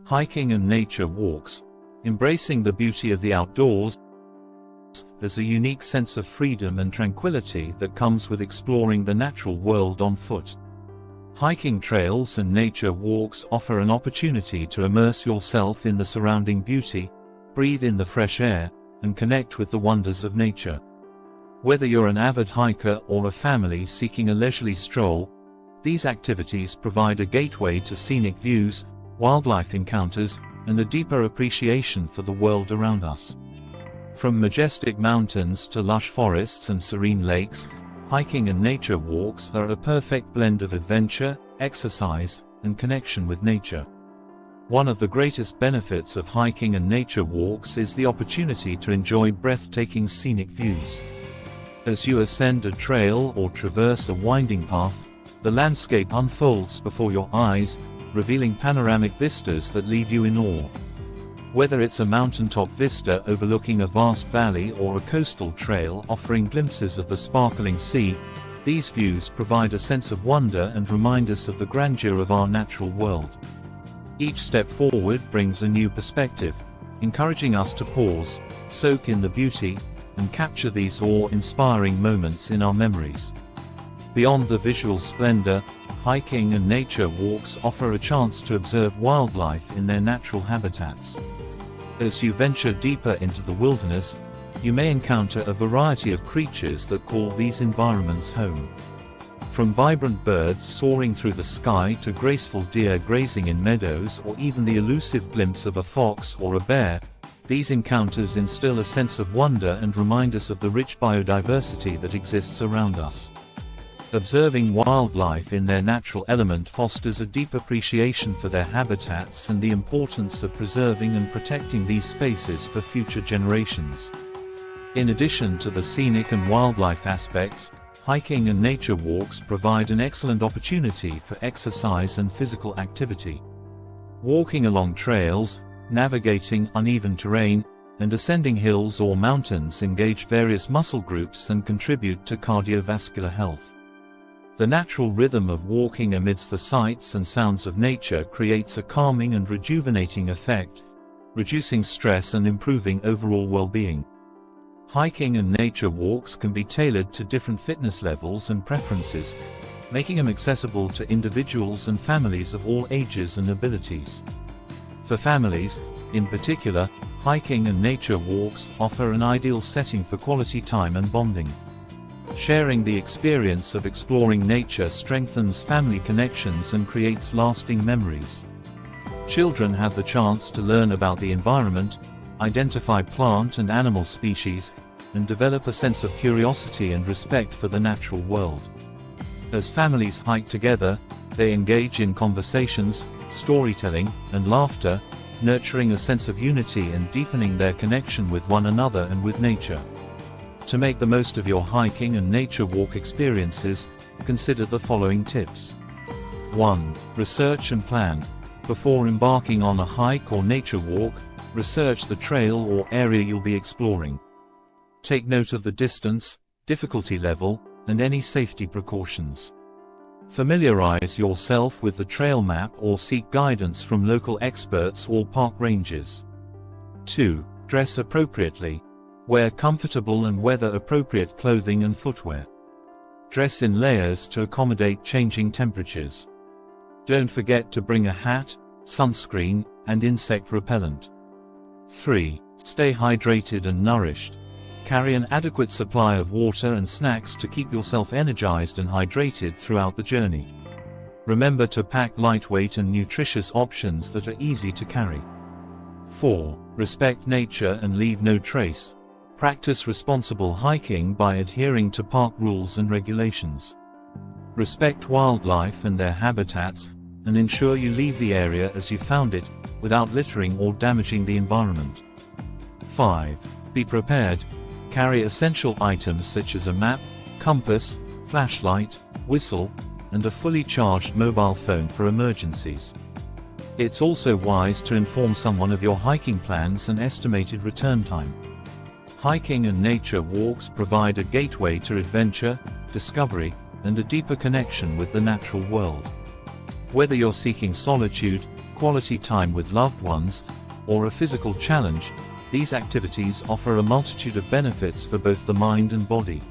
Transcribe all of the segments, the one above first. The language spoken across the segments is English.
Hiking and nature walks. Embracing the beauty of the outdoors, there's a unique sense of freedom and tranquility that comes with exploring the natural world on foot. Hiking trails and nature walks offer an opportunity to immerse yourself in the surrounding beauty, breathe in the fresh air, and connect with the wonders of nature. Whether you're an avid hiker or a family seeking a leisurely stroll, these activities provide a gateway to scenic views, wildlife encounters, and a deeper appreciation for the world around us. From majestic mountains to lush forests and serene lakes, hiking and nature walks are a perfect blend of adventure, exercise, and connection with nature. One of the greatest benefits of hiking and nature walks is the opportunity to enjoy breathtaking scenic views. As you ascend a trail or traverse a winding path, the landscape unfolds before your eyes, revealing panoramic vistas that leave you in awe. Whether it's a mountaintop vista overlooking a vast valley or a coastal trail offering glimpses of the sparkling sea, these views provide a sense of wonder and remind us of the grandeur of our natural world. Each step forward brings a new perspective, encouraging us to pause, soak in the beauty, and capture these awe-inspiring moments in our memories. Beyond the visual splendor, hiking and nature walks offer a chance to observe wildlife in their natural habitats. As you venture deeper into the wilderness, you may encounter a variety of creatures that call these environments home. From vibrant birds soaring through the sky to graceful deer grazing in meadows or even the elusive glimpse of a fox or a bear, these encounters instill a sense of wonder and remind us of the rich biodiversity that exists around us. Observing wildlife in their natural element fosters a deep appreciation for their habitats and the importance of preserving and protecting these spaces for future generations. In addition to the scenic and wildlife aspects, hiking and nature walks provide an excellent opportunity for exercise and physical activity. Walking along trails, navigating uneven terrain, and ascending hills or mountains engage various muscle groups and contribute to cardiovascular health. The natural rhythm of walking amidst the sights and sounds of nature creates a calming and rejuvenating effect, reducing stress and improving overall well-being. Hiking and nature walks can be tailored to different fitness levels and preferences, making them accessible to individuals and families of all ages and abilities. For families, in particular, hiking and nature walks offer an ideal setting for quality time and bonding. Sharing the experience of exploring nature strengthens family connections and creates lasting memories. Children have the chance to learn about the environment, identify plant and animal species, and develop a sense of curiosity and respect for the natural world. As families hike together, they engage in conversations, storytelling, and laughter, nurturing a sense of unity and deepening their connection with one another and with nature. To make the most of your hiking and nature walk experiences, consider the following tips. 1. Research and plan. Before embarking on a hike or nature walk, research the trail or area you'll be exploring. Take note of the distance, difficulty level, and any safety precautions. Familiarize yourself with the trail map or seek guidance from local experts or park rangers. 2. Dress appropriately. Wear comfortable and weather-appropriate clothing and footwear. Dress in layers to accommodate changing temperatures. Don't forget to bring a hat, sunscreen, and insect repellent. 3. Stay hydrated and nourished. Carry an adequate supply of water and snacks to keep yourself energized and hydrated throughout the journey. Remember to pack lightweight and nutritious options that are easy to carry. 4. Respect nature and leave no trace. Practice responsible hiking by adhering to park rules and regulations. Respect wildlife and their habitats, and ensure you leave the area as you found it, without littering or damaging the environment. 5. Be prepared. Carry essential items such as a map, compass, flashlight, whistle, and a fully charged mobile phone for emergencies. It's also wise to inform someone of your hiking plans and estimated return time. Hiking and nature walks provide a gateway to adventure, discovery, and a deeper connection with the natural world. Whether you're seeking solitude, quality time with loved ones, or a physical challenge, these activities offer a multitude of benefits for both the mind and body.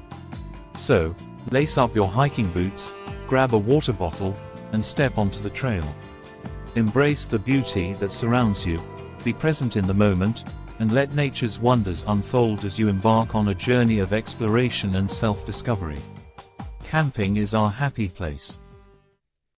So, lace up your hiking boots, grab a water bottle, and step onto the trail. Embrace the beauty that surrounds you, be present in the moment, and let nature's wonders unfold as you embark on a journey of exploration and self-discovery. Camping is our happy place.